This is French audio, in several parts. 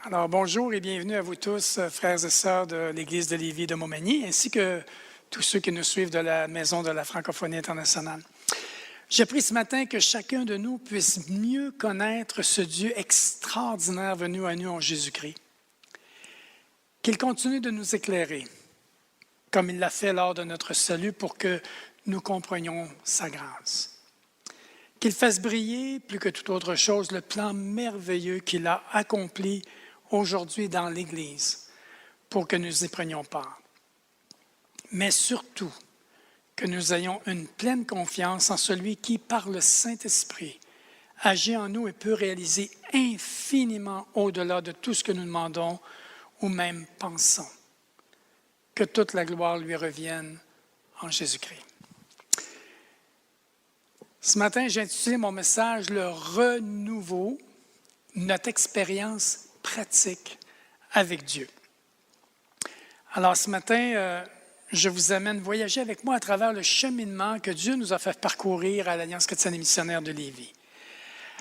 Alors, bonjour et bienvenue à vous tous, frères et sœurs de l'Église de Lévis de Montmagny, ainsi que tous ceux qui nous suivent de la Maison de la Francophonie internationale. J'ai pris ce matin que chacun de nous puisse mieux connaître ce Dieu extraordinaire venu à nous en Jésus-Christ. Qu'il continue de nous éclairer, comme il l'a fait lors de notre salut, pour que nous comprenions sa grâce. Qu'il fasse briller, plus que toute autre chose, le plan merveilleux qu'il a accompli aujourd'hui dans l'Église, pour que nous y prenions part. Mais surtout, que nous ayons une pleine confiance en celui qui, par le Saint-Esprit, agit en nous et peut réaliser infiniment au-delà de tout ce que nous demandons ou même pensons. Que toute la gloire lui revienne en Jésus-Christ. Ce matin, j'ai intitulé mon message « Le renouveau, notre expérience pratique avec Dieu ». Alors ce matin, je vous amène voyager avec moi à travers le cheminement que Dieu nous a fait parcourir à l'Alliance chrétienne et missionnaire de Lévis,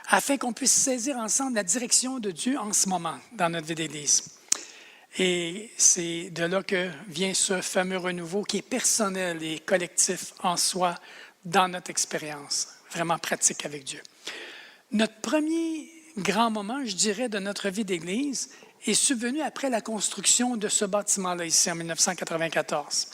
afin qu'on puisse saisir ensemble la direction de Dieu en ce moment dans notre vie d'Église. Et c'est de là que vient ce fameux renouveau qui est personnel et collectif en soi dans notre expérience, vraiment pratique avec Dieu. Notre premier grand moment, je dirais, de notre vie d'Église est subvenu après la construction de ce bâtiment-là ici en 1994.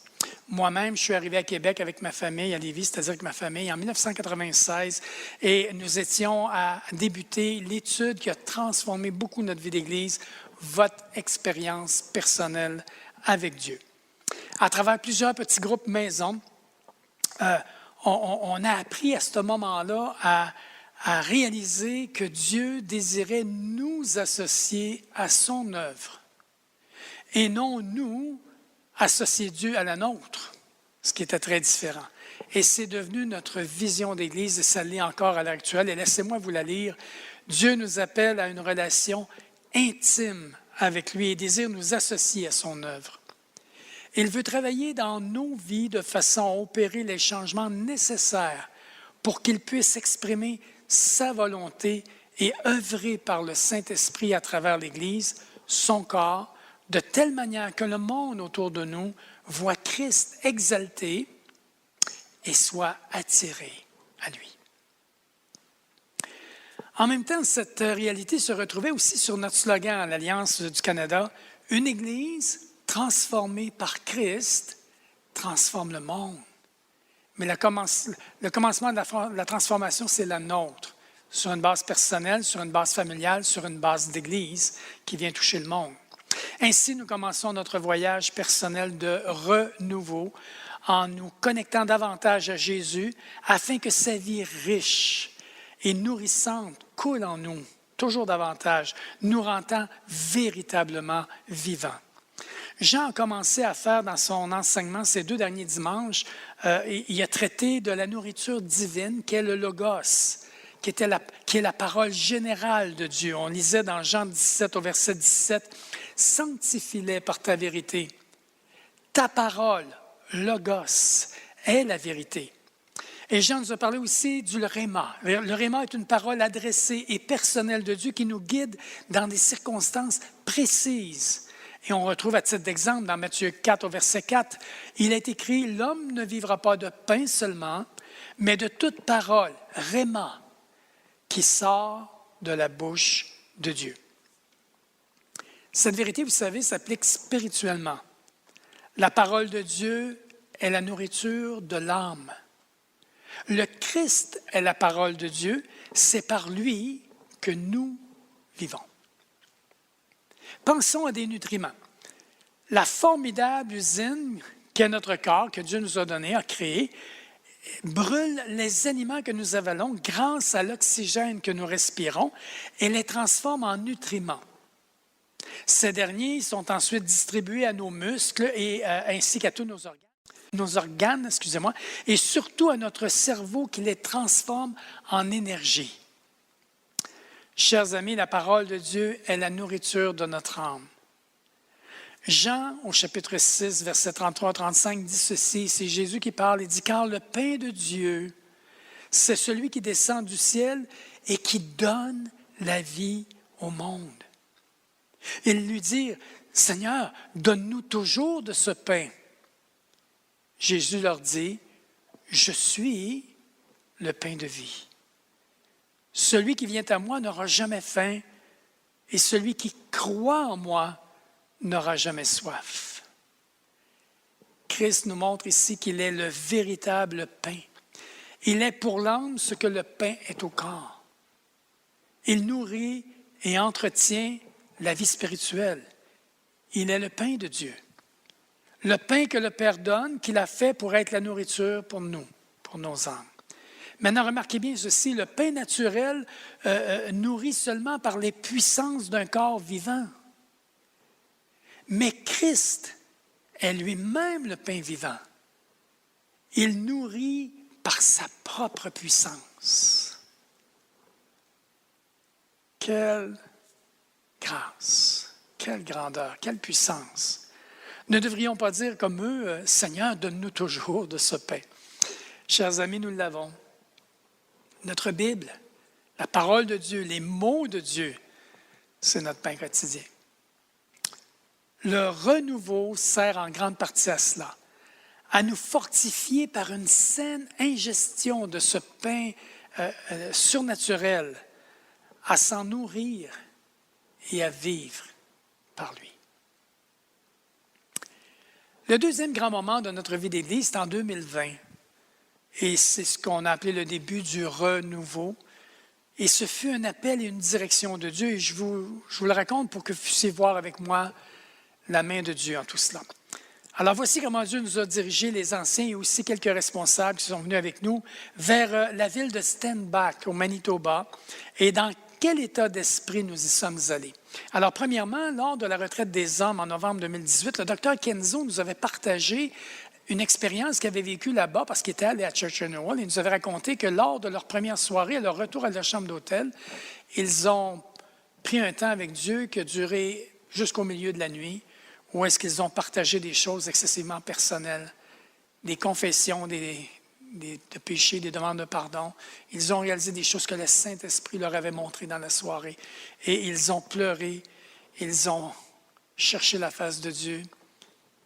Moi-même, je suis arrivé à Québec avec ma famille, à Lévis, c'est-à-dire avec ma famille, en 1996, et nous étions à débuter l'étude qui a transformé beaucoup notre vie d'Église, votre expérience personnelle avec Dieu. À travers plusieurs petits groupes maison, on a appris à ce moment-là à réaliser que Dieu désirait nous associer à son œuvre et non nous associer Dieu à la nôtre, ce qui était très différent. Et c'est devenu notre vision d'Église et ça l'est encore à l'heure actuelle. Et laissez-moi vous la lire. Dieu nous appelle à une relation intime avec lui et désire nous associer à son œuvre. Il veut travailler dans nos vies de façon à opérer les changements nécessaires pour qu'il puisse exprimer sa volonté et œuvrer par le Saint-Esprit à travers l'Église, son corps, de telle manière que le monde autour de nous voit Christ exalté et soit attiré à lui. En même temps, cette réalité se retrouvait aussi sur notre slogan à l'Alliance du Canada, « Une Église transformée par Christ transforme le monde ». Mais le commencement de la transformation, c'est la nôtre, sur une base personnelle, sur une base familiale, sur une base d'Église qui vient toucher le monde. Ainsi, nous commençons notre voyage personnel de renouveau en nous connectant davantage à Jésus afin que sa vie riche et nourrissante coule en nous, toujours davantage, nous rendant véritablement vivants. Jean a commencé à faire dans son enseignement ces 2 derniers dimanches, il a traité de la nourriture divine qu'est le Logos, qui est la parole générale de Dieu. On lisait dans Jean 17 au verset 17, « Sanctifie-les par ta vérité. Ta parole, Logos, est la vérité. » Et Jean nous a parlé aussi du Réma. Le Réma est une parole adressée et personnelle de Dieu qui nous guide dans des circonstances précises. Et on retrouve à titre d'exemple dans Matthieu 4 au verset 4, il est écrit « L'homme ne vivra pas de pain seulement, mais de toute parole, Réma, qui sort de la bouche de Dieu. » Cette vérité, vous savez, s'applique spirituellement. La parole de Dieu est la nourriture de l'âme. Le Christ est la parole de Dieu, c'est par lui que nous vivons. Pensons à des nutriments. La formidable usine qu'est notre corps, que Dieu nous a donné, a créé, brûle les aliments que nous avalons grâce à l'oxygène que nous respirons et les transforme en nutriments. Ces derniers sont ensuite distribués à nos muscles et ainsi qu'à tous nos organes, et surtout à notre cerveau qui les transforme en énergie. Chers amis, la parole de Dieu est la nourriture de notre âme. Jean, au chapitre 6, versets 33-35, dit ceci, c'est Jésus qui parle, il dit « Car le pain de Dieu, c'est celui qui descend du ciel et qui donne la vie au monde. Ils lui dirent, « Seigneur, donne-nous toujours de ce pain. » Jésus leur dit, « Je suis le pain de vie. Celui qui vient à moi n'aura jamais faim, et celui qui croit en moi n'aura jamais soif. » Christ nous montre ici qu'il est le véritable pain. Il est pour l'âme ce que le pain est au corps. Il nourrit et entretient la vie spirituelle. Il est le pain de Dieu. Le pain que le Père donne, qu'il a fait pour être la nourriture pour nous, pour nos âmes. Maintenant, remarquez bien ceci, le pain naturel nourrit seulement par les puissances d'un corps vivant. Mais Christ est lui-même le pain vivant. Il nourrit par sa propre puissance. Quelle grâce, quelle grandeur, quelle puissance. Ne devrions pas dire comme eux, « Seigneur, donne-nous toujours de ce pain. » Chers amis, nous l'avons. Notre Bible, la parole de Dieu, les mots de Dieu, c'est notre pain quotidien. Le renouveau sert en grande partie à cela, à nous fortifier par une saine ingestion de ce pain surnaturel, à s'en nourrir et à vivre par lui. Le deuxième grand moment de notre vie d'Église, c'est en 2020. Et c'est ce qu'on a appelé le début du renouveau. Et ce fut un appel et une direction de Dieu. Et je vous le raconte pour que vous puissiez voir avec moi la main de Dieu en tout cela. Alors voici comment Dieu nous a dirigés, les anciens et aussi quelques responsables qui sont venus avec nous, vers la ville de Steinbach, au Manitoba. Et dans quel état d'esprit nous y sommes allés? Alors, premièrement, lors de la retraite des hommes en novembre 2018, le docteur Kenzo nous avait partagé une expérience qu'il avait vécue là-bas parce qu'il était allé à Church and Hall. Il nous avait raconté que lors de leur première soirée, à leur retour à leur chambre d'hôtel, ils ont pris un temps avec Dieu qui a duré jusqu'au milieu de la nuit, où est-ce qu'ils ont partagé des choses excessivement personnelles, des confessions, de péchés, des demandes de pardon. Ils ont réalisé des choses que le Saint-Esprit leur avait montrées dans la soirée. Et ils ont pleuré, ils ont cherché la face de Dieu.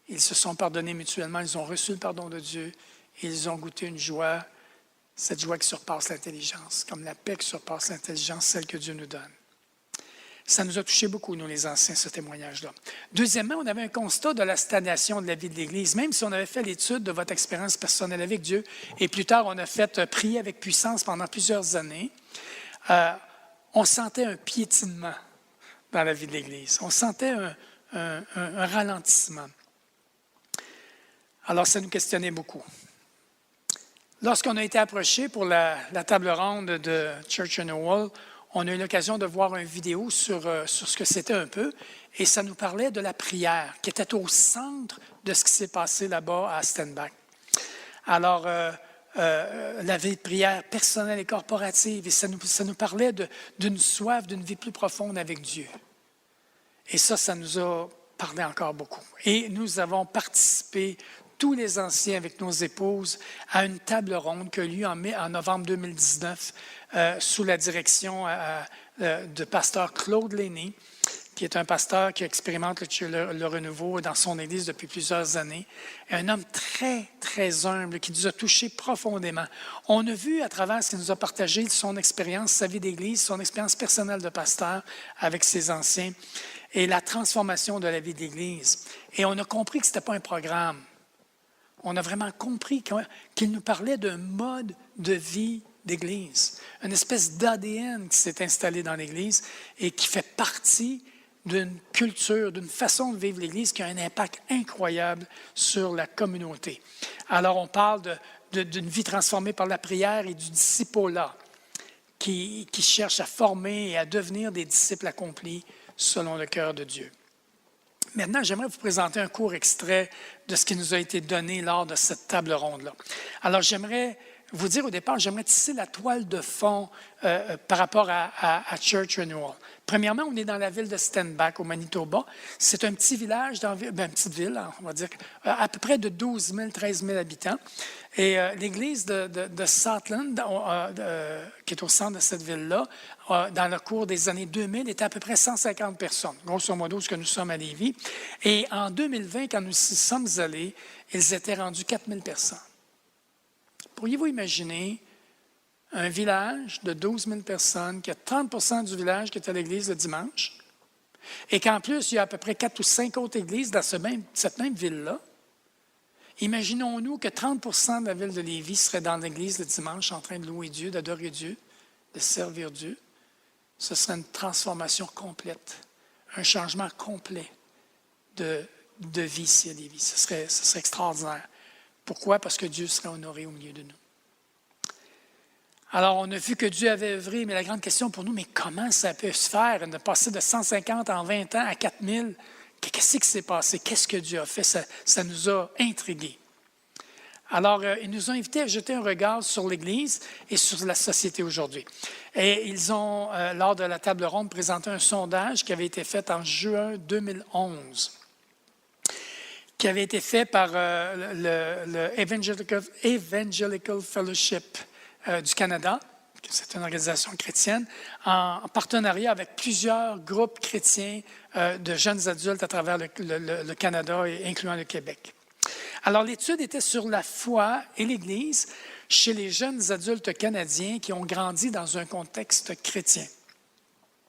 Ils se sont pardonnés mutuellement, ils ont reçu le pardon de Dieu, et ils ont goûté une joie, cette joie qui surpasse l'intelligence, comme la paix qui surpasse l'intelligence, celle que Dieu nous donne. Ça nous a touché beaucoup, nous les anciens, ce témoignage-là. Deuxièmement, on avait un constat de la stagnation de la vie de l'Église, même si on avait fait l'étude de votre expérience personnelle avec Dieu, et plus tard, on a fait prier avec puissance pendant plusieurs années, on sentait un piétinement dans la vie de l'Église. On sentait un ralentissement. Alors, ça nous questionnait beaucoup. Lorsqu'on a été approché pour la table ronde de Church and Hall, on a eu l'occasion de voir une vidéo sur ce que c'était un peu, et ça nous parlait de la prière, qui était au centre de ce qui s'est passé là-bas à Steinbach. Alors, la vie de prière personnelle et corporative, et ça nous parlait d'une soif, d'une vie plus profonde avec Dieu. Et ça nous a parlé encore beaucoup. Et nous avons participé, tous les anciens avec nos épouses, à une table ronde qui a eu lieu en novembre 2019 sous la direction de pasteur Claude Lenné, qui est un pasteur qui expérimente le renouveau dans son Église depuis plusieurs années. Un homme très, très humble qui nous a touchés profondément. On a vu à travers ce qu'il nous a partagé son expérience, sa vie d'Église, son expérience personnelle de pasteur avec ses anciens et la transformation de la vie d'Église. Et on a compris que ce n'était pas un programme. On a vraiment compris qu'il nous parlait d'un mode de vie d'Église, une espèce d'ADN qui s'est installé dans l'Église et qui fait partie d'une culture, d'une façon de vivre l'Église qui a un impact incroyable sur la communauté. Alors, on parle d'une vie transformée par la prière et du discipolat qui cherche à former et à devenir des disciples accomplis selon le cœur de Dieu. Maintenant, j'aimerais vous présenter un court extrait de ce qui nous a été donné lors de cette table ronde-là. Alors, j'aimerais vous dire au départ, j'aimerais tisser la toile de fond par rapport à Church Renewal. Premièrement, on est dans la ville de Stenbach, au Manitoba. C'est un petit village, une petite ville, on va dire, à peu près de 12 000, 13 000 habitants. Et l'église de Southland, qui est au centre de cette ville-là, dans le cours des années 2000, était à peu près 150 personnes, grosso modo, ce que nous sommes à Lévis. Et en 2020, quand nous y sommes allés, ils étaient rendus 4 000 personnes. Pourriez-vous imaginer un village de 12 000 personnes, qui a 30 du village qui est à l'église le dimanche, et qu'en plus, il y a à peu près 4 ou 5 autres églises dans cette même ville-là? Imaginons-nous que 30 de la ville de Lévis serait dans l'église le dimanche en train de louer Dieu, d'adorer Dieu, de servir Dieu. Ce serait une transformation complète, un changement complet de vie ici à Lévis. Ce serait extraordinaire. Pourquoi? Parce que Dieu serait honoré au milieu de nous. Alors, on a vu que Dieu avait œuvré, mais la grande question pour nous, mais comment ça peut se faire de passer de 150 en 20 ans à 4000? Qu'est-ce qui s'est passé? Qu'est-ce que Dieu a fait? Ça nous a intrigués. Alors, ils nous ont invités à jeter un regard sur l'Église et sur la société aujourd'hui. Et ils ont, lors de la table ronde, présenté un sondage qui avait été fait en juin 2011, qui avait été fait par le Evangelical Fellowship du Canada. C'est une organisation chrétienne, en partenariat avec plusieurs groupes chrétiens de jeunes adultes à travers le Canada, incluant le Québec. Alors, l'étude était sur la foi et l'Église chez les jeunes adultes canadiens qui ont grandi dans un contexte chrétien.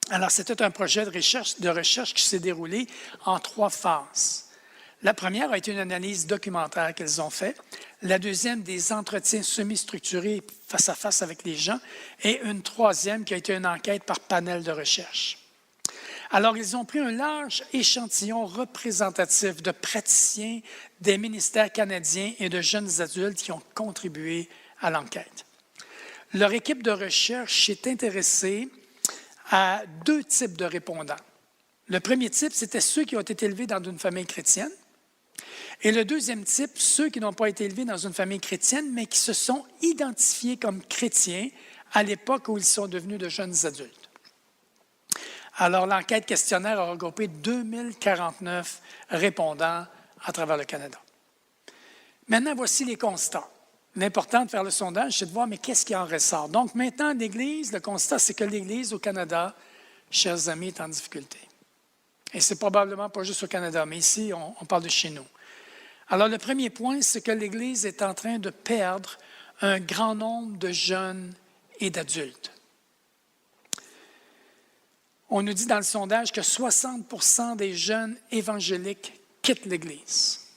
Alors, c'était un projet de recherche qui s'est déroulé en 3 phases. La première a été une analyse documentaire qu'ils ont faite. La deuxième, des entretiens semi-structurés face à face avec les gens. Et une troisième qui a été une enquête par panel de recherche. Alors, ils ont pris un large échantillon représentatif de praticiens des ministères canadiens et de jeunes adultes qui ont contribué à l'enquête. Leur équipe de recherche s'est intéressée à 2 types de répondants. Le premier type, c'était ceux qui ont été élevés dans une famille chrétienne. Et le deuxième type, ceux qui n'ont pas été élevés dans une famille chrétienne, mais qui se sont identifiés comme chrétiens à l'époque où ils sont devenus de jeunes adultes. Alors, l'enquête questionnaire a regroupé 2049 répondants à travers le Canada. Maintenant, voici les constats. L'important de faire le sondage, c'est de voir, mais qu'est-ce qui en ressort? Donc, maintenant, l'Église, le constat, c'est que l'Église au Canada, chers amis, est en difficulté. Et c'est probablement pas juste au Canada, mais ici, on parle de chez nous. Alors, le premier point, c'est que l'Église est en train de perdre un grand nombre de jeunes et d'adultes. On nous dit dans le sondage que 60 des jeunes évangéliques quittent l'Église.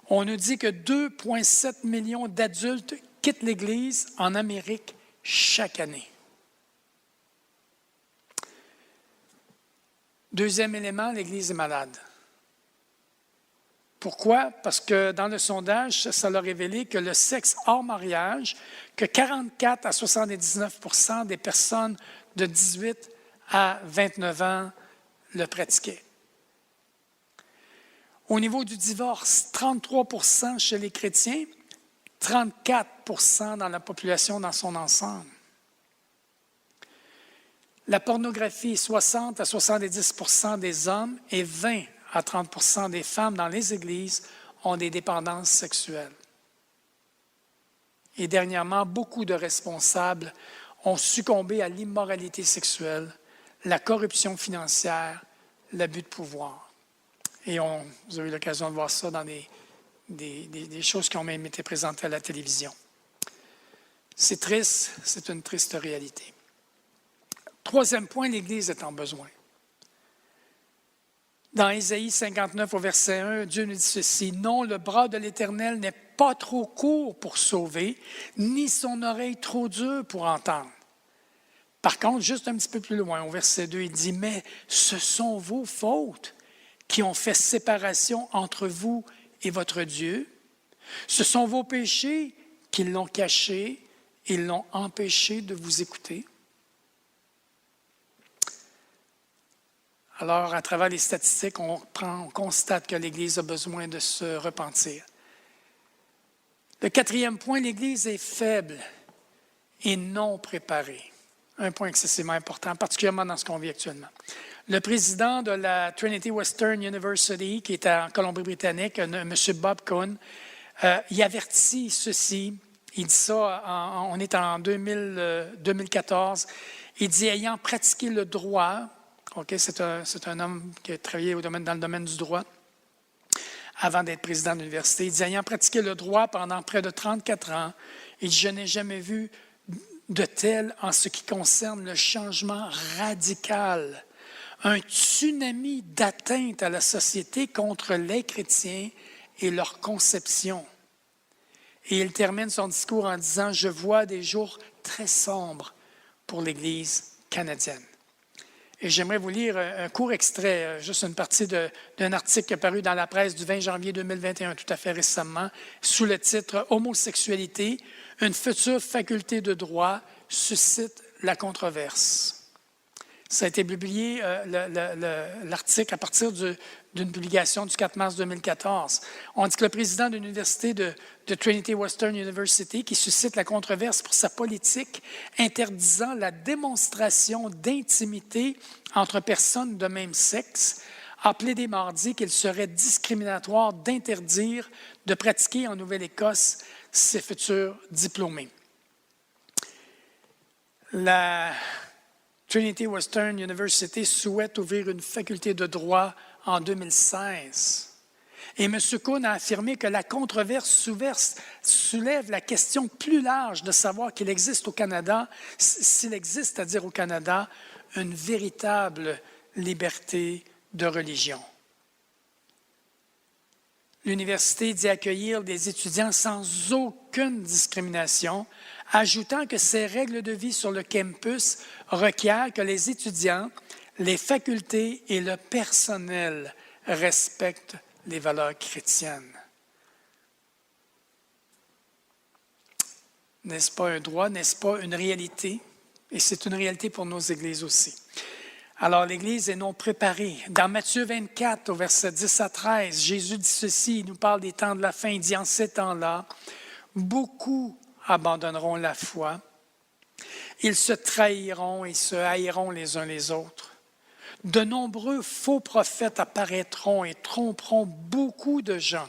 On nous dit que 2,7 millions d'adultes quittent l'Église en Amérique chaque année. Deuxième élément, l'Église est malade. Pourquoi? Parce que dans le sondage, ça l'a révélé que le sexe hors mariage, que 44 à 79 des personnes de 18 à 29 ans le pratiquaient. Au niveau du divorce, 33 chez les chrétiens, 34 dans la population dans son ensemble. La pornographie, 60 à 70 des hommes et 20 à 30 des femmes dans les églises ont des dépendances sexuelles. Et dernièrement, beaucoup de responsables ont succombé à l'immoralité sexuelle, la corruption financière, l'abus de pouvoir. Et vous avez eu l'occasion de voir ça dans des choses qui ont même été présentées à la télévision. C'est triste, c'est une triste réalité. Troisième point, l'Église est en besoin. Dans Ésaïe 59, au verset 1, Dieu nous dit ceci: « Non, le bras de l'Éternel n'est pas trop court pour sauver, ni son oreille trop dure pour entendre. » Par contre, juste un petit peu plus loin, au verset 2, il dit « Mais ce sont vos fautes qui ont fait séparation entre vous et votre Dieu. Ce sont vos péchés qui l'ont caché et l'ont empêché de vous écouter. » Alors, à travers les statistiques, on constate que l'Église a besoin de se repentir. Le quatrième point, l'Église est faible et non préparée. Un point excessivement important, particulièrement dans ce qu'on vit actuellement. Le président de la Trinity Western University, qui est en Colombie-Britannique, M. Bob Cohn, il avertit ceci. Il dit ça, on est en 2014. Il dit, ayant pratiqué le droit, c'est un homme qui a travaillé dans le domaine du droit avant d'être président de l'université. Il dit, ayant pratiqué le droit pendant près de 34 ans, il dit, je n'ai jamais vu de tel en ce qui concerne le changement radical, un tsunami d'atteinte à la société contre les chrétiens et leur conception. Et il termine son discours en disant « Je vois des jours très sombres pour l'Église canadienne ». Et j'aimerais vous lire un court extrait, juste une partie d'un article qui est paru dans la presse du 20 janvier 2021, tout à fait récemment, sous le titre « Homosexualité, une future faculté de droit suscite la controverse ». Ça a été publié, l'article, à partir d'une publication du 4 mars 2014. On dit que le président de l'université de Trinity Western University, qui suscite la controverse pour sa politique interdisant la démonstration d'intimité entre personnes de même sexe, a plaidé mardi qu'il serait discriminatoire d'interdire de pratiquer en Nouvelle-Écosse ses futurs diplômés. La Trinity Western University souhaite ouvrir une faculté de droit en 2016. Et M. Cohn a affirmé que la controverse soulève la question plus large de savoir qu'il existe au Canada, s'il existe, c'est-à-dire au Canada, une véritable liberté de religion. L'université dit accueillir des étudiants sans aucune discrimination, ajoutant que ces règles de vie sur le campus requièrent que les étudiants, les facultés et le personnel respectent les valeurs chrétiennes. N'est-ce pas un droit, n'est-ce pas une réalité? Et c'est une réalité pour nos églises aussi. Alors, l'Église est non préparée. Dans Matthieu 24, au verset 10 à 13, Jésus dit ceci, il nous parle des temps de la fin, il dit « En ces temps-là, beaucoup abandonneront la foi, ils se trahiront et se haïront les uns les autres. De nombreux faux prophètes apparaîtront et tromperont beaucoup de gens.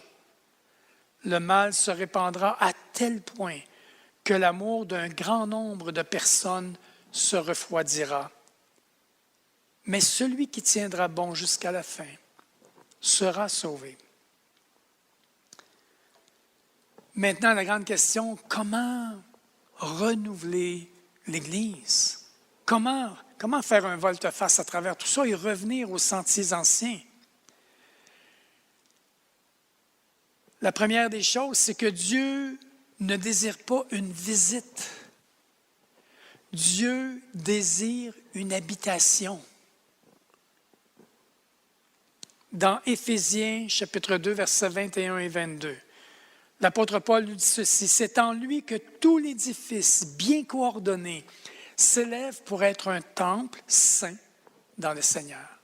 Le mal se répandra à tel point que l'amour d'un grand nombre de personnes se refroidira. Mais celui qui tiendra bon jusqu'à la fin sera sauvé. » Maintenant, la grande question, comment renouveler l'Église? Comment faire un volte-face à travers tout ça et revenir aux sentiers anciens? La première des choses, c'est que Dieu ne désire pas une visite. Dieu désire une habitation. Dans Éphésiens, chapitre 2, versets 21 et 22, l'apôtre Paul nous dit ceci, « C'est en lui que tout l'édifice bien coordonné s'élève pour être un temple saint dans le Seigneur.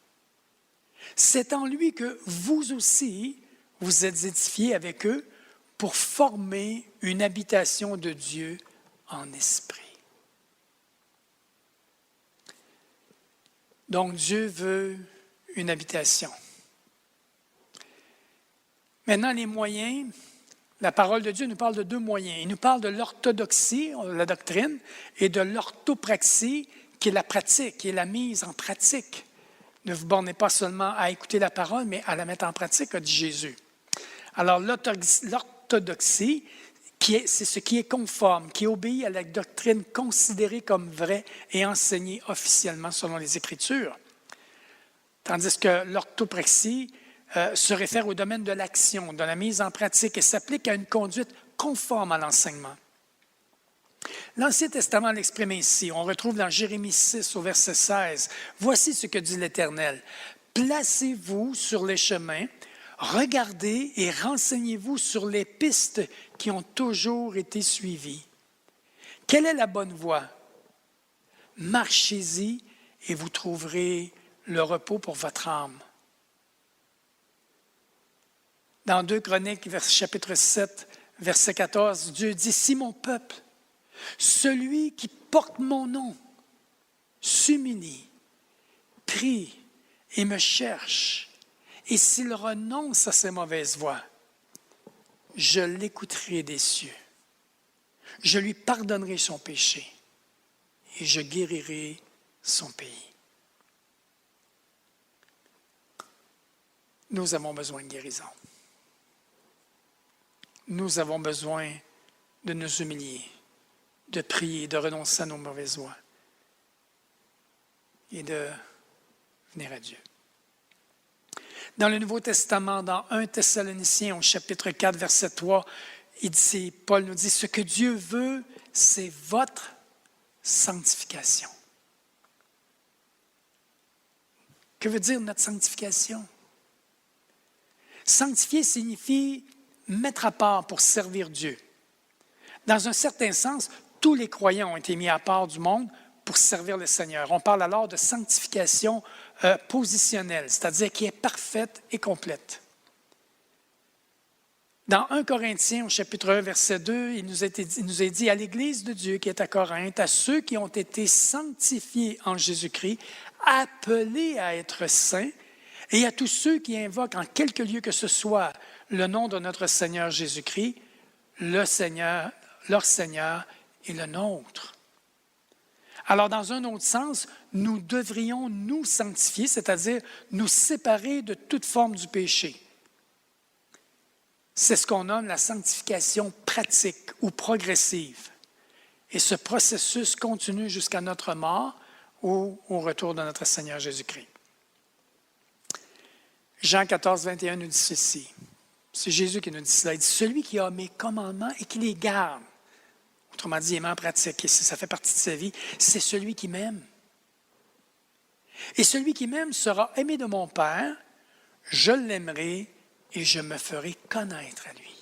C'est en lui que vous aussi, vous êtes édifiés avec eux pour former une habitation de Dieu en esprit. » Donc Dieu veut une habitation. Maintenant, les moyens, la parole de Dieu nous parle de deux moyens. Il nous parle de l'orthodoxie, la doctrine, et de l'orthopraxie, qui est la pratique, qui est la mise en pratique. Ne vous bornez pas seulement à écouter la parole, mais à la mettre en pratique, a dit Jésus. Alors, l'orthodoxie, c'est ce qui est conforme, qui obéit à la doctrine considérée comme vraie et enseignée officiellement selon les Écritures. Tandis que l'orthopraxie se réfère au domaine de l'action, de la mise en pratique et s'applique à une conduite conforme à l'enseignement. L'Ancien Testament l'exprime ainsi. On retrouve dans Jérémie 6 au verset 16. « Voici ce que dit l'Éternel. Placez-vous sur les chemins, regardez et renseignez-vous sur les pistes qui ont toujours été suivies. Quelle est la bonne voie? Marchez-y et vous trouverez le repos pour votre âme. » Dans 2 Chroniques, chapitre 7, verset 14, Dieu dit, « Si mon peuple, celui qui porte mon nom, s'humilie, prie et me cherche, et s'il renonce à ses mauvaises voies, je l'écouterai des cieux. Je lui pardonnerai son péché et je guérirai son pays. » Nous avons besoin de guérison. Nous avons besoin de nous humilier, de prier, de renoncer à nos mauvaises voies et de venir à Dieu. Dans le Nouveau Testament, dans 1 Thessaloniciens, au chapitre 4, verset 3, Paul nous dit, « Ce que Dieu veut, c'est votre sanctification. » Que veut dire notre sanctification? Sanctifier signifie mettre à part pour servir Dieu. Dans un certain sens, tous les croyants ont été mis à part du monde pour servir le Seigneur. On parle alors de sanctification positionnelle, c'est-à-dire qui est parfaite et complète. Dans 1 Corinthiens, au chapitre 1, verset 2, il nous est dit à l'Église de Dieu qui est à Corinthe, à ceux qui ont été sanctifiés en Jésus-Christ, appelés à être saints, et à tous ceux qui invoquent en quelque lieu que ce soit le nom de notre Seigneur Jésus-Christ, le Seigneur, leur Seigneur et le nôtre. Alors, dans un autre sens, nous devrions nous sanctifier, c'est-à-dire nous séparer de toute forme du péché. C'est ce qu'on nomme la sanctification pratique ou progressive. Et ce processus continue jusqu'à notre mort ou au retour de notre Seigneur Jésus-Christ. Jean 14, 21 nous dit ceci. C'est Jésus qui nous dit cela. Il dit, « Celui qui a mes commandements et qui les garde, autrement dit, il met en pratique, et ça fait partie de sa vie, c'est celui qui m'aime. Et celui qui m'aime sera aimé de mon Père, je l'aimerai et je me ferai connaître à lui. »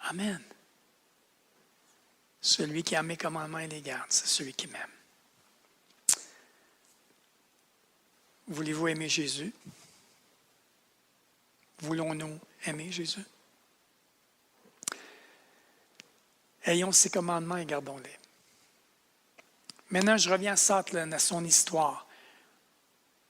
Amen. Celui qui a mes commandements et les garde, c'est celui qui m'aime. Voulez-vous aimer Jésus? Voulons-nous aimer Jésus? Ayons ses commandements et gardons-les. Maintenant, je reviens à Sutherland, à son histoire.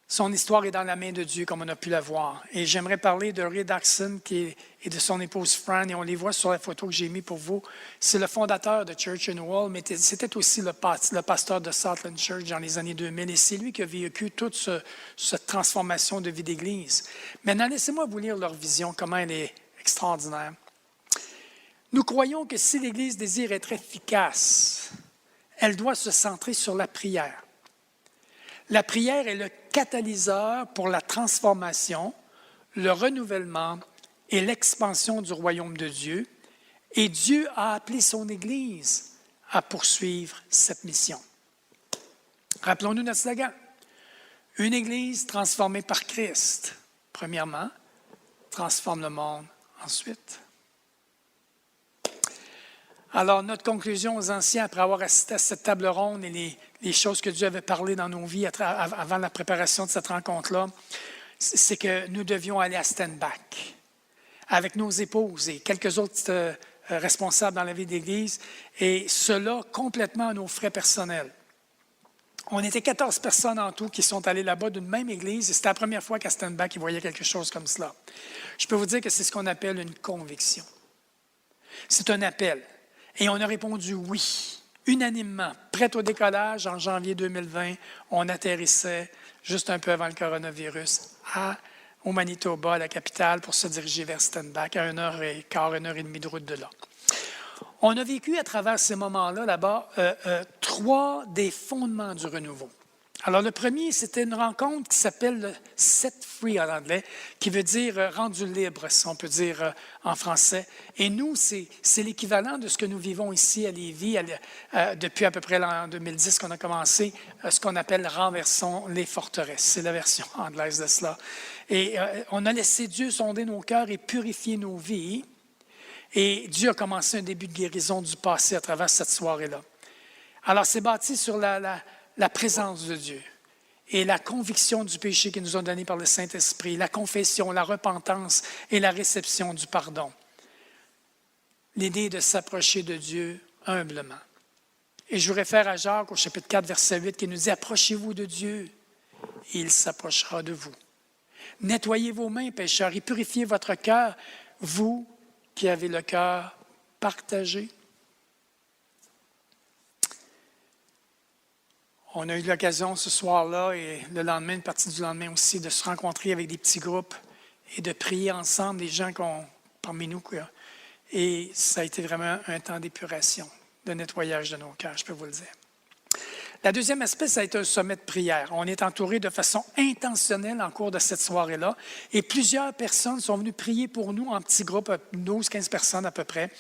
Son histoire est dans la main de Dieu, comme on a pu la voir. Et j'aimerais parler de Ray Dachson et de son épouse Fran, et on les voit sur la photo que j'ai mise pour vous. C'est le fondateur de Church in Wall, mais c'était aussi le pasteur de Sutherland Church dans les années 2000, et c'est lui qui a vécu toute cette transformation de vie d'Église. Maintenant, laissez-moi vous lire leur vision, comment elle est extraordinaire. Nous croyons que si l'Église désire être efficace, elle doit se centrer sur la prière. La prière est le catalyseur pour la transformation, le renouvellement et l'expansion du royaume de Dieu. Et Dieu a appelé son Église à poursuivre cette mission. Rappelons-nous notre slogan. Une Église transformée par Christ, premièrement, transforme le monde ensuite. Alors, notre conclusion aux anciens, après avoir assisté à cette table ronde et les choses que Dieu avait parlé dans nos vies avant la préparation de cette rencontre-là, c'est que nous devions aller à stand-back avec nos épouses et quelques autres responsables dans la vie d'Église, et cela complètement à nos frais personnels. On était 14 personnes en tout qui sont allées là-bas d'une même Église, et c'était la première fois qu'à stand-back, ils voyaient quelque chose comme cela. Je peux vous dire que c'est ce qu'on appelle une conviction. C'est un appel. Et on a répondu oui, unanimement. Prêt au décollage, en janvier 2020, on atterrissait juste un peu avant le coronavirus au Manitoba, la capitale, pour se diriger vers Stand-Back à 1h15, 1h30 de route de là. On a vécu à travers ces moments-là, là-bas, 3 des fondements du renouveau. Alors, le premier, c'était une rencontre qui s'appelle le « set free » en anglais, qui veut dire « rendu libre », si on peut dire en français. Et nous, c'est l'équivalent de ce que nous vivons ici à Lévis depuis à peu près l'an 2010 qu'on a commencé, ce qu'on appelle « renversons les forteresses ». C'est la version anglaise de cela. Et on a laissé Dieu sonder nos cœurs et purifier nos vies. Et Dieu a commencé un début de guérison du passé à travers cette soirée-là. Alors, c'est bâti sur la présence de Dieu. et la conviction du péché qui nous ont donné par le Saint-Esprit, la confession, la repentance et la réception du pardon. L'idée de s'approcher de Dieu humblement. Et je vous réfère à Jacques au chapitre 4, verset 8, qui nous dit « Approchez-vous de Dieu, et il s'approchera de vous. Nettoyez vos mains, pécheurs, et purifiez votre cœur, vous qui avez le cœur partagé. » On a eu l'occasion ce soir-là et le lendemain, une partie du lendemain aussi, de se rencontrer avec des petits groupes et de prier ensemble, des gens parmi nous. Et ça a été vraiment un temps d'épuration, de nettoyage de nos cœurs, je peux vous le dire. Le deuxième aspect, ça a été un sommet de prière. On est entouré de façon intentionnelle en cours de cette soirée-là et plusieurs personnes sont venues prier pour nous en petits groupes, 12-15 personnes à peu près.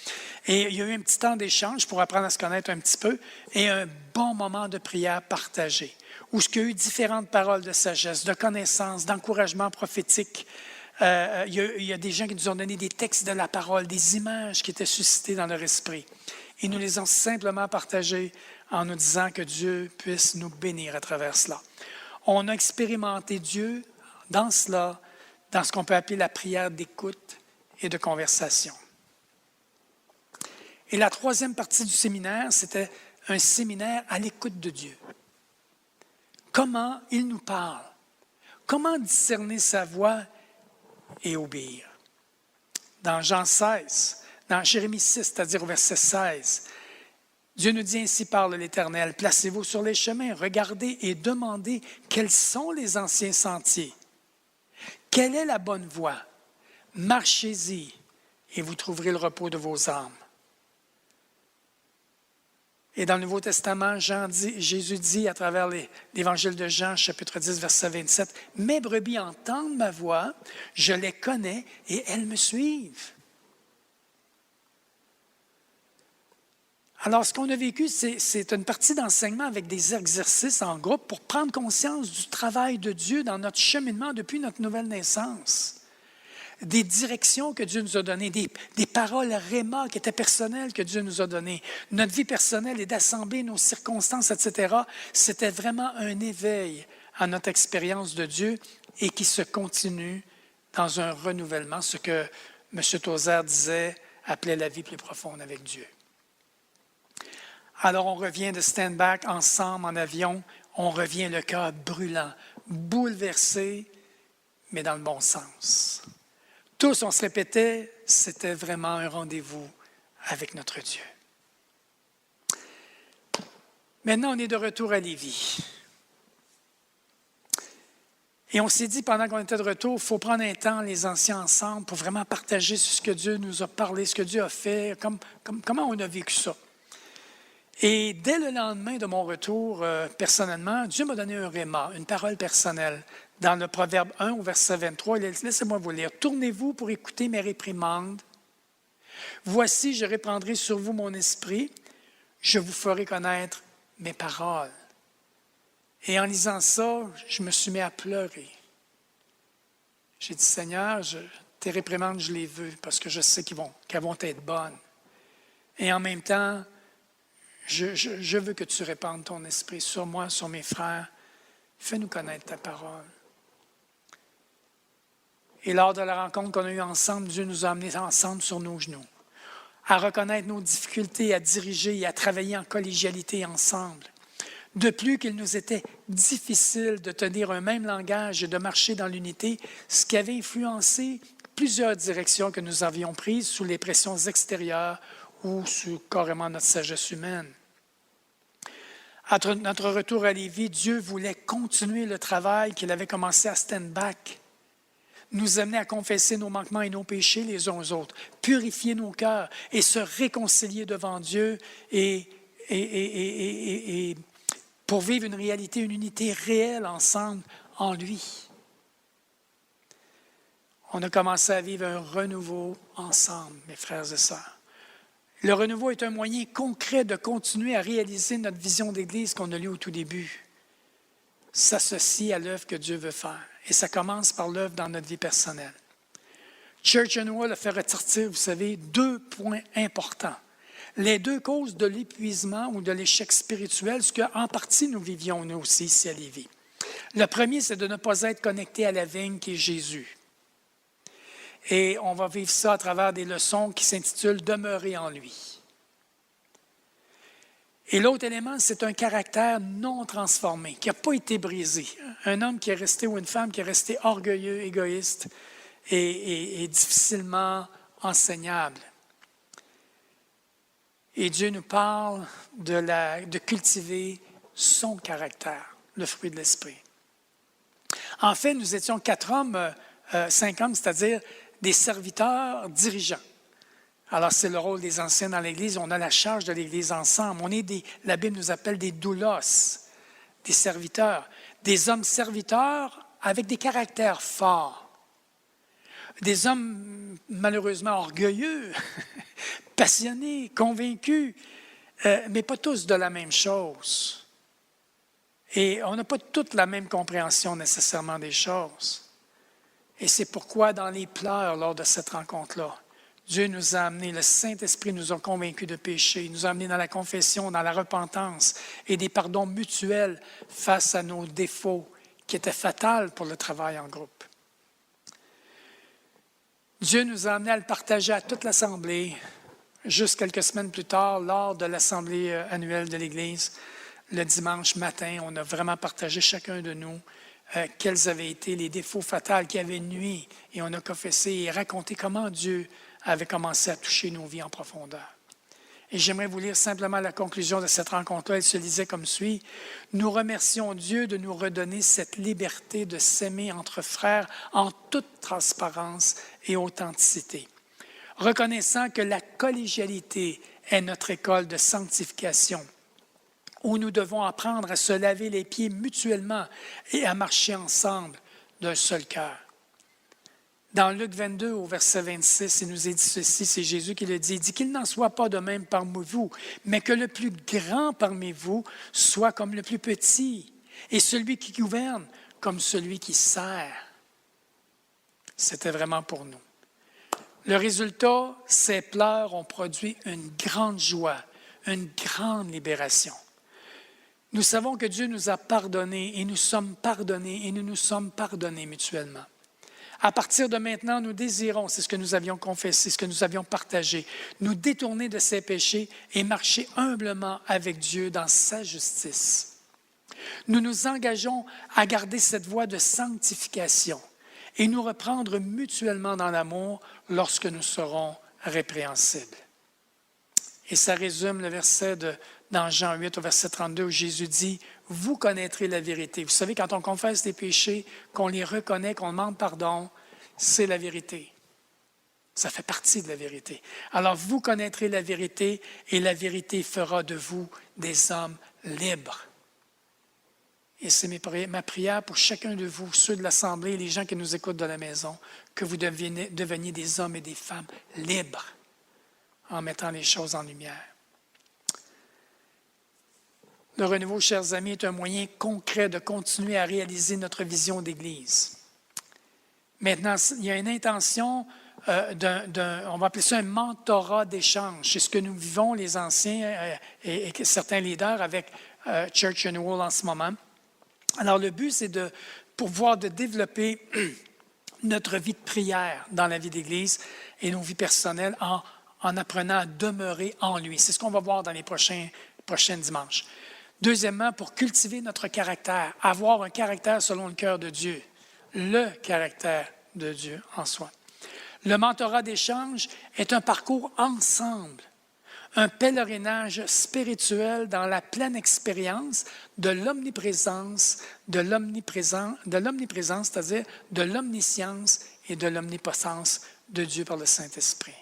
Et il y a eu un petit temps d'échange pour apprendre à se connaître un petit peu et un bon moment de prière partagé où il y a eu différentes paroles de sagesse, de connaissance, d'encouragement prophétique. Il y a des gens qui nous ont donné des textes de la parole, des images qui étaient suscitées dans leur esprit. Et nous les avons simplement partagées en nous disant que Dieu puisse nous bénir à travers cela. On a expérimenté Dieu dans cela, dans ce qu'on peut appeler la prière d'écoute et de conversation. Et la troisième partie du séminaire, c'était un séminaire à l'écoute de Dieu. Comment il nous parle? Comment discerner sa voix et obéir? Dans Jean 16, dans Jérémie 6, c'est-à-dire au verset 16, Dieu nous dit ainsi parle l'Éternel, placez-vous sur les chemins, regardez et demandez quels sont les anciens sentiers. Quelle est la bonne voie? Marchez-y et vous trouverez le repos de vos âmes. Et dans le Nouveau Testament, Jésus dit à travers l'Évangile de Jean, chapitre 10, verset 27, « Mes brebis entendent ma voix, je les connais et elles me suivent. » Alors, ce qu'on a vécu, c'est une partie d'enseignement avec des exercices en groupe pour prendre conscience du travail de Dieu dans notre cheminement depuis notre nouvelle naissance. Des directions que Dieu nous a données, des paroles réma qui étaient personnelles que Dieu nous a données. Notre vie personnelle et d'assemblée, nos circonstances, etc. C'était vraiment un éveil à notre expérience de Dieu et qui se continue dans un renouvellement, ce que M. Tozer disait, appelait la vie plus profonde avec Dieu. Alors, on revient de stand-back ensemble en avion, on revient le cœur brûlant, bouleversé, mais dans le bon sens. Tous, on se répétait, c'était vraiment un rendez-vous avec notre Dieu. Maintenant, on est de retour à Lévis. Et on s'est dit, pendant qu'on était de retour, il faut prendre un temps, les anciens ensemble, pour vraiment partager ce que Dieu nous a parlé, ce que Dieu a fait, comment on a vécu ça. Et dès le lendemain de mon retour, personnellement, Dieu m'a donné un réma, une parole personnelle. Dans le Proverbe 1 au verset 23, laissez-moi vous lire. « Tournez-vous pour écouter mes réprimandes. Voici, je répandrai sur vous mon esprit. Je vous ferai connaître mes paroles. » Et en lisant ça, je me suis mis à pleurer. J'ai dit, « Seigneur, tes réprimandes, je les veux parce que je sais qu'elles vont être bonnes. Et en même temps, je veux que tu répandes ton esprit sur moi, sur mes frères. Fais-nous connaître ta parole. » Et lors de la rencontre qu'on a eue ensemble, Dieu nous a amenés ensemble sur nos genoux, à reconnaître nos difficultés, à diriger et à travailler en collégialité ensemble. De plus qu'il nous était difficile de tenir un même langage et de marcher dans l'unité, ce qui avait influencé plusieurs directions que nous avions prises sous les pressions extérieures ou sous carrément notre sagesse humaine. À notre retour à Lévis, Dieu voulait continuer le travail qu'il avait commencé à stand-back, nous amener à confesser nos manquements et nos péchés les uns aux autres, purifier nos cœurs et se réconcilier devant Dieu et pour vivre une réalité, une unité réelle ensemble en lui. On a commencé à vivre un renouveau ensemble, mes frères et sœurs. Le renouveau est un moyen concret de continuer à réaliser notre vision d'Église qu'on a lue au tout début. S'associe à l'œuvre que Dieu veut faire. Et ça commence par l'œuvre dans notre vie personnelle. Church Annual a fait ressortir, vous savez, 2 points importants. Les 2 causes de l'épuisement ou de l'échec spirituel, ce qu'en partie nous vivions nous aussi ici à Lévis. Le premier, c'est de ne pas être connecté à la vigne qui est Jésus. Et on va vivre ça à travers des leçons qui s'intitulent « Demeurer en lui ». Et l'autre élément, c'est un caractère non transformé, qui n'a pas été brisé. Un homme qui est resté ou une femme qui est resté orgueilleux, égoïste et difficilement enseignable. Et Dieu nous parle de cultiver son caractère, le fruit de l'esprit. En fait, nous étions 5 hommes, c'est-à-dire des serviteurs dirigeants. Alors, c'est le rôle des anciens dans l'Église. On a la charge de l'Église ensemble. La Bible nous appelle des doulos, des serviteurs, des hommes serviteurs avec des caractères forts. Des hommes malheureusement orgueilleux, passionnés, convaincus, mais pas tous de la même chose. Et on n'a pas toute la même compréhension nécessairement des choses. Et c'est pourquoi dans les pleurs lors de cette rencontre-là, Dieu nous a amenés, le Saint-Esprit nous a convaincus de péché, il nous a amenés dans la confession, dans la repentance et des pardons mutuels face à nos défauts qui étaient fatals pour le travail en groupe. Dieu nous a amenés à le partager à toute l'Assemblée, juste quelques semaines plus tard, lors de l'Assemblée annuelle de l'Église. Le dimanche matin, on a vraiment partagé chacun de nous quels avaient été les défauts fatals qui avaient nui, et on a confessé et raconté comment Dieu avait commencé à toucher nos vies en profondeur. Et j'aimerais vous lire simplement la conclusion de cette rencontre-là. Elle se lisait comme suit. « Nous remercions Dieu de nous redonner cette liberté de s'aimer entre frères en toute transparence et authenticité. Reconnaissant que la collégialité est notre école de sanctification, où nous devons apprendre à se laver les pieds mutuellement et à marcher ensemble d'un seul cœur. » Dans Luc 22, au verset 26, il nous est dit ceci, c'est Jésus qui le dit, il dit qu'il n'en soit pas de même parmi vous, mais que le plus grand parmi vous soit comme le plus petit, et celui qui gouverne comme celui qui sert. C'était vraiment pour nous. Le résultat, ces pleurs ont produit une grande joie, une grande libération. Nous savons que Dieu nous a pardonnés et nous sommes pardonnés et nous nous sommes pardonnés mutuellement. À partir de maintenant, nous désirons, c'est ce que nous avions confessé, ce que nous avions partagé, nous détourner de ces péchés et marcher humblement avec Dieu dans sa justice. Nous nous engageons à garder cette voie de sanctification et nous reprendre mutuellement dans l'amour lorsque nous serons répréhensibles. Et ça résume le verset dans Jean 8 au verset 32 où Jésus dit « Vous connaîtrez la vérité ». Vous savez, quand on confesse des péchés, qu'on les reconnaît, qu'on demande pardon, c'est la vérité. Ça fait partie de la vérité. Alors, vous connaîtrez la vérité et la vérité fera de vous des hommes libres. Et c'est ma prière pour chacun de vous, ceux de l'Assemblée et les gens qui nous écoutent de la maison, que vous deveniez des hommes et des femmes libres en mettant les choses en lumière. Le renouveau, chers amis, est un moyen concret de continuer à réaliser notre vision d'Église. Maintenant, il y a une intention on va appeler ça un mentorat d'échange. C'est ce que nous vivons, les anciens et certains leaders avec Church Renewal en ce moment. Alors, le but, c'est de pouvoir développer notre vie de prière dans la vie d'Église et nos vies personnelles en apprenant à demeurer en lui. C'est ce qu'on va voir dans les prochains dimanches. Deuxièmement, pour cultiver notre caractère, avoir un caractère selon le cœur de Dieu, le caractère de Dieu en soi. Le mentorat d'échange est un parcours ensemble, un pèlerinage spirituel dans la pleine expérience de l'omniprésence, c'est-à-dire de l'omniscience et de l'omnipotence de Dieu par le Saint-Esprit.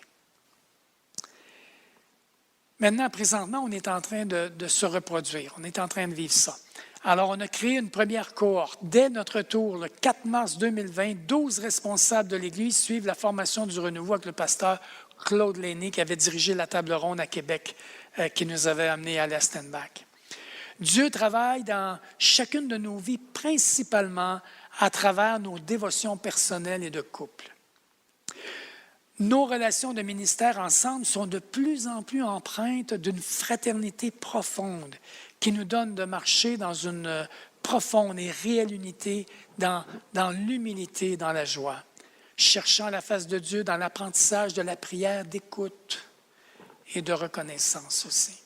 Maintenant, présentement, on est en train de se reproduire, on est en train de vivre ça. Alors, on a créé une première cohorte. Dès notre tour, le 4 mars 2020, 12 responsables de l'Église suivent la formation du renouveau avec le pasteur Claude Lenné, qui avait dirigé la table ronde à Québec, qui nous avait amenés à l'Estenbach. Dieu travaille dans chacune de nos vies, principalement à travers nos dévotions personnelles et de couple. Nos relations de ministère ensemble sont de plus en plus empreintes d'une fraternité profonde qui nous donne de marcher dans une profonde et réelle unité dans l'humilité, dans la joie, cherchant la face de Dieu dans l'apprentissage de la prière d'écoute et de reconnaissance aussi.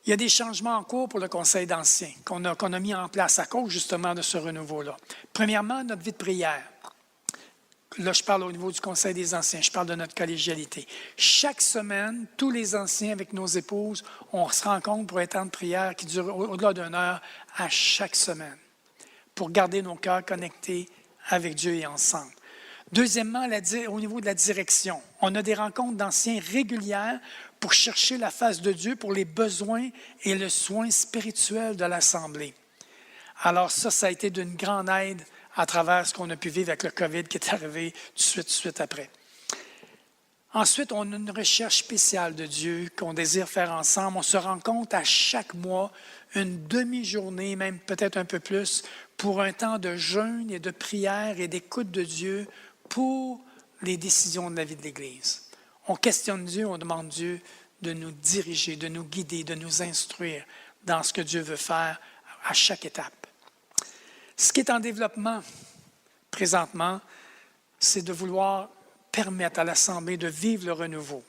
Il y a des changements en cours pour le Conseil d'anciens qu'on a mis en place à cause justement de ce renouveau-là. Premièrement, notre vie de prière. Là, je parle au niveau du Conseil des anciens, je parle de notre collégialité. Chaque semaine, tous les anciens avec nos épouses, on se rencontre pour un temps de prière qui dure au-delà d'une heure à chaque semaine, pour garder nos cœurs connectés avec Dieu et ensemble. Deuxièmement, au niveau de la direction, on a des rencontres d'anciens régulières pour chercher la face de Dieu pour les besoins et le soin spirituel de l'Assemblée. Alors ça a été d'une grande aide à travers ce qu'on a pu vivre avec le COVID qui est arrivé tout de suite après. Ensuite, on a une recherche spéciale de Dieu qu'on désire faire ensemble. On se rencontre à chaque mois, une demi-journée, même peut-être un peu plus, pour un temps de jeûne et de prière et d'écoute de Dieu pour les décisions de la vie de l'Église. On questionne Dieu, on demande Dieu de nous diriger, de nous guider, de nous instruire dans ce que Dieu veut faire à chaque étape. Ce qui est en développement présentement, c'est de vouloir permettre à l'Assemblée de vivre le renouveau.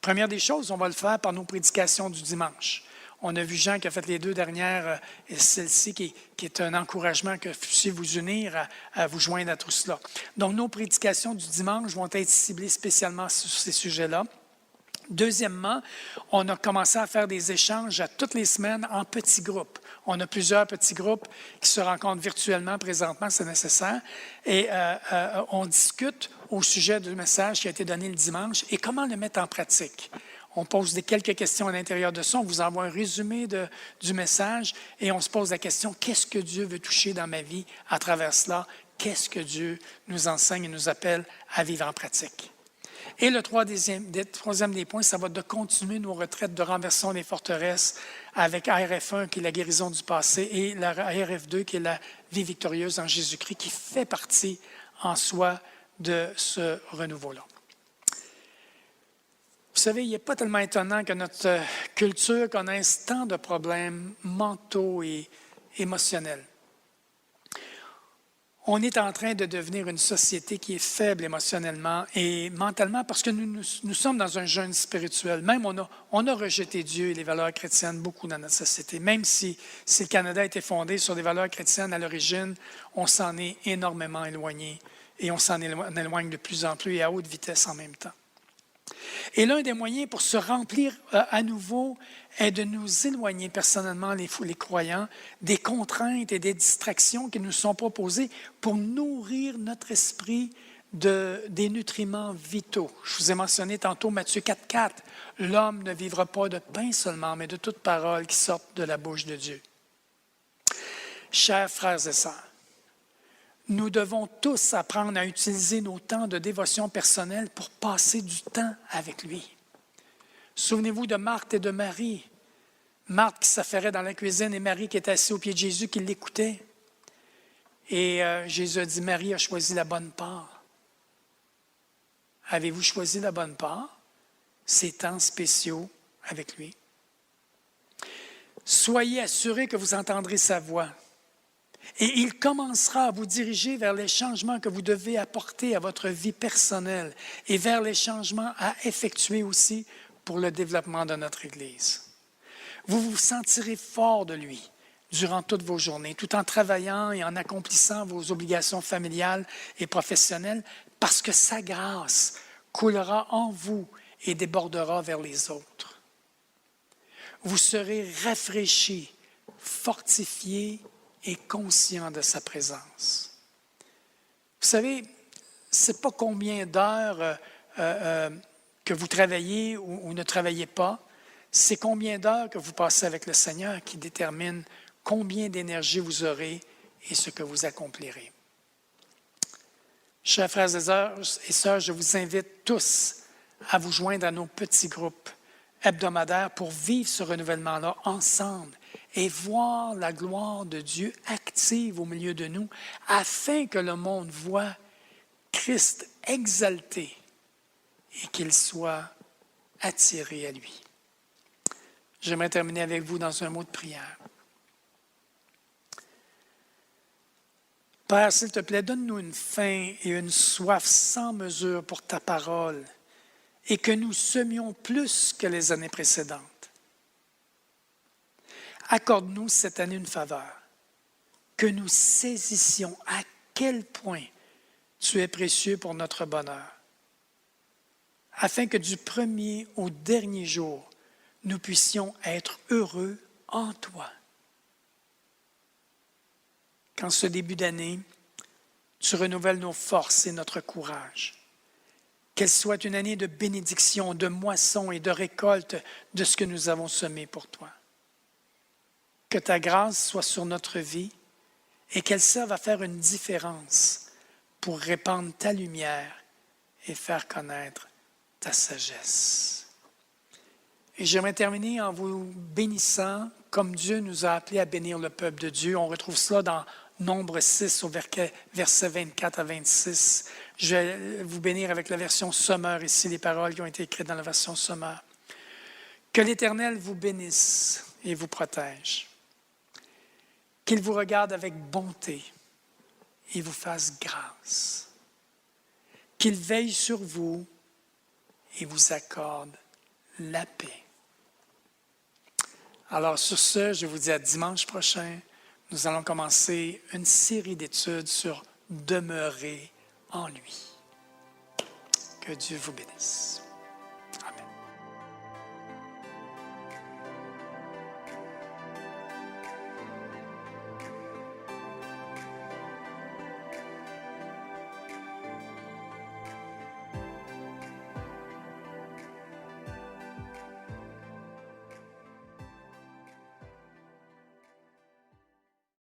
Première des choses, on va le faire par nos prédications du dimanche. On a vu Jean qui a fait les 2 dernières, et celle-ci qui est un encouragement que vous puissiez vous unir à vous joindre à tout cela. Donc, nos prédications du dimanche vont être ciblées spécialement sur ces sujets-là. Deuxièmement, on a commencé à faire des échanges à toutes les semaines en petits groupes. On a plusieurs petits groupes qui se rencontrent virtuellement présentement, c'est nécessaire, et on discute au sujet du message qui a été donné le dimanche et comment le mettre en pratique. On pose quelques questions à l'intérieur de ça, on vous envoie un résumé du message et on se pose la question, qu'est-ce que Dieu veut toucher dans ma vie à travers cela? Qu'est-ce que Dieu nous enseigne et nous appelle à vivre en pratique? Et le troisième des points, ça va de continuer nos retraites de renversons des forteresses avec ARF1 qui est la guérison du passé et la ARF2 qui est la vie victorieuse en Jésus-Christ qui fait partie en soi de ce renouveau-là. Vous savez, il n'est pas tellement étonnant que notre culture connaisse tant de problèmes mentaux et émotionnels. On est en train de devenir une société qui est faible émotionnellement et mentalement parce que nous sommes dans un jeûne spirituel. Même on a rejeté Dieu et les valeurs chrétiennes beaucoup dans notre société. Même si le Canada a été fondé sur des valeurs chrétiennes à l'origine, on s'en est énormément éloigné et on s'en éloigne de plus en plus et à haute vitesse en même temps. Et l'un des moyens pour se remplir à nouveau est de nous éloigner personnellement, les croyants, des contraintes et des distractions qui nous sont proposées pour nourrir notre esprit des nutriments vitaux. Je vous ai mentionné tantôt Matthieu 4,4. L'homme ne vivra pas de pain seulement, mais de toute parole qui sorte de la bouche de Dieu. Chers frères et sœurs, nous devons tous apprendre à utiliser nos temps de dévotion personnelle pour passer du temps avec lui. Souvenez-vous de Marthe et de Marie. Marthe qui s'affairait dans la cuisine et Marie qui était assise au pied de Jésus qui l'écoutait. Et Jésus a dit, Marie a choisi la bonne part. Avez-vous choisi la bonne part? Ces temps spéciaux avec lui. Soyez assurés que vous entendrez sa voix. Et il commencera à vous diriger vers les changements que vous devez apporter à votre vie personnelle et vers les changements à effectuer aussi pour le développement de notre Église. Vous vous sentirez fort de lui durant toutes vos journées, tout en travaillant et en accomplissant vos obligations familiales et professionnelles, parce que sa grâce coulera en vous et débordera vers les autres. Vous serez rafraîchis, fortifiés et conscient de sa présence. Vous savez, ce n'est pas combien d'heures que vous travaillez ou ne travaillez pas, c'est combien d'heures que vous passez avec le Seigneur qui détermine combien d'énergie vous aurez et ce que vous accomplirez. Chers frères et sœurs, je vous invite tous à vous joindre à nos petits groupes hebdomadaires pour vivre ce renouvellement-là ensemble et voir la gloire de Dieu active au milieu de nous afin que le monde voie Christ exalté et qu'il soit attiré à lui. J'aimerais terminer avec vous dans un mot de prière. Père, s'il te plaît, donne-nous une faim et une soif sans mesure pour ta parole et que nous semions plus que les années précédentes. Accorde-nous cette année une faveur, que nous saisissions à quel point tu es précieux pour notre bonheur, afin que du premier au dernier jour, nous puissions être heureux en toi. Qu'en ce début d'année, tu renouvelles nos forces et notre courage. Qu'elle soit une année de bénédiction, de moisson et de récolte de ce que nous avons semé pour toi. Que ta grâce soit sur notre vie et qu'elle serve à faire une différence pour répandre ta lumière et faire connaître ta sagesse. Et j'aimerais terminer en vous bénissant comme Dieu nous a appelés à bénir le peuple de Dieu. On retrouve cela dans Nombre 6 au verset 24 à 26. Je vais vous bénir avec la version Sommeur ici, les paroles qui ont été écrites dans la version Sommeur. Que l'Éternel vous bénisse et vous protège. Qu'il vous regarde avec bonté et vous fasse grâce. Qu'il veille sur vous et vous accorde la paix. Alors sur ce, je vous dis à dimanche prochain. Nous allons commencer une série d'études sur demeurer en lui. Que Dieu vous bénisse.